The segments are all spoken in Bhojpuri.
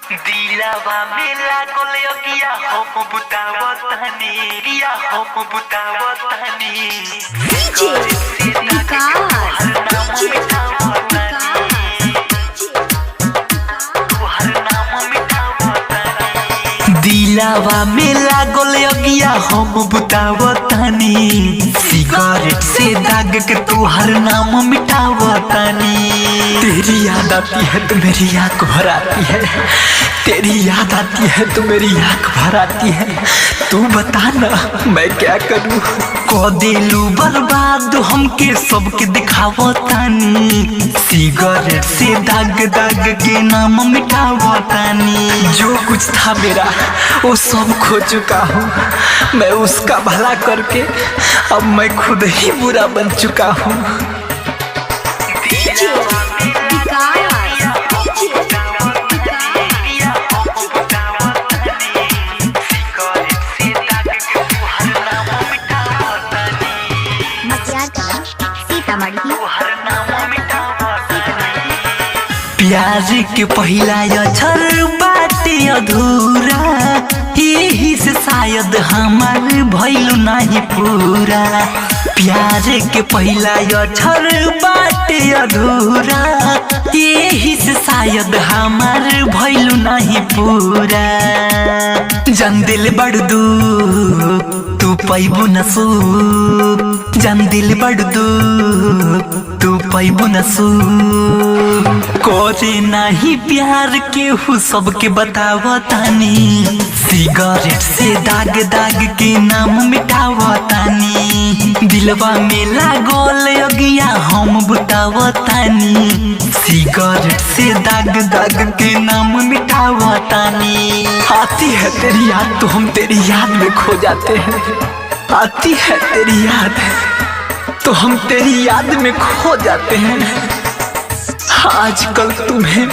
दिलावा में लागल अगिया हम बुतावतानी गिया हम बुतावतानी डीजे विकास दिलावा में लागल अगिया हम बुतावतानी सिगरेट से दाग के तुहर नाम मिटावतानी। तेरी याद आती है तो मेरी आँख भर आती है, तेरी याद आती है तो मेरी आँख भर आती है। तू बता ना मैं क्या करूँ। को दिलू बर्बाद हमके सबके दिखावतानी सिगरेट से दाग दाग के नाम मिटावतानी। जो कुछ था मेरा वो सब खो चुका हूँ मैं, उसका भला करके अब मैं खुद ही बुरा बन चुका हूँ। डीजे प्यार के पहला अक्षर बाटे अधूरा, यही से शायद हमार भइल नहीं पूरा। प्यार के पहला अक्षर बाटे अधूरा, यही से शायद हमार भइल नहीं पूरा। जान दिल बड़ दू तू पैबू न सू, जान दिल बड़ दू तू पैबू न सू। कोरे नहीं प्यार के हूँ सबके बतावतानी सिगरेट से दाग दाग के नाम मिटावतानी। दिलवा में लागल अगिया हम बुतावतानी सिगरेट से दाग दाग के नाम मिटावतानी। आती है तेरी याद तो हम तेरी याद में खो जाते हैं, आती है तेरी याद तो हम तेरी याद में खो जाते हैं। आजकल तुम्हें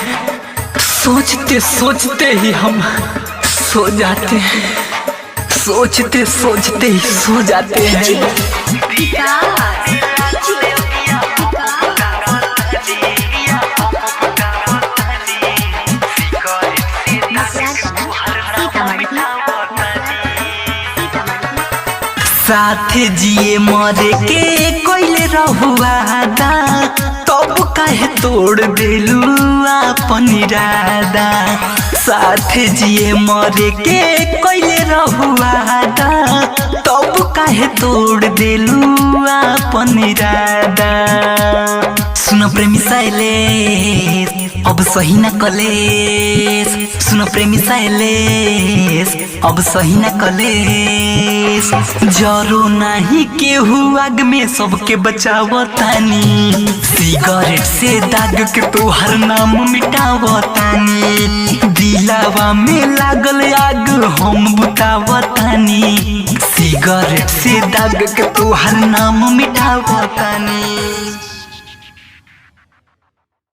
सोचते सोचते ही हम सो जाते हैं, सोचते सोचते ही सो जाते हैं। साथे जिए मरे के कोइले रहुआदा, तब काहे तोड़ देलू अपन इरादा। साथे जिए मरे के कोइले रहुआदा, तब काहे तोड़ देलू अपन इरादा। सुनो प्रेमी साइलेस अब सही न कलेस, सुनो प्रेमी साइलेस अब सही न कलेस। जरो नहीं केहू आग में सबके बचावतानी सिगरेट से दाग के तोहर नाम मिटावतानी। दिलावा में लागल आग हम बुतावतानी सिगरेट से दाग के तोहर नाम मिटावतानी।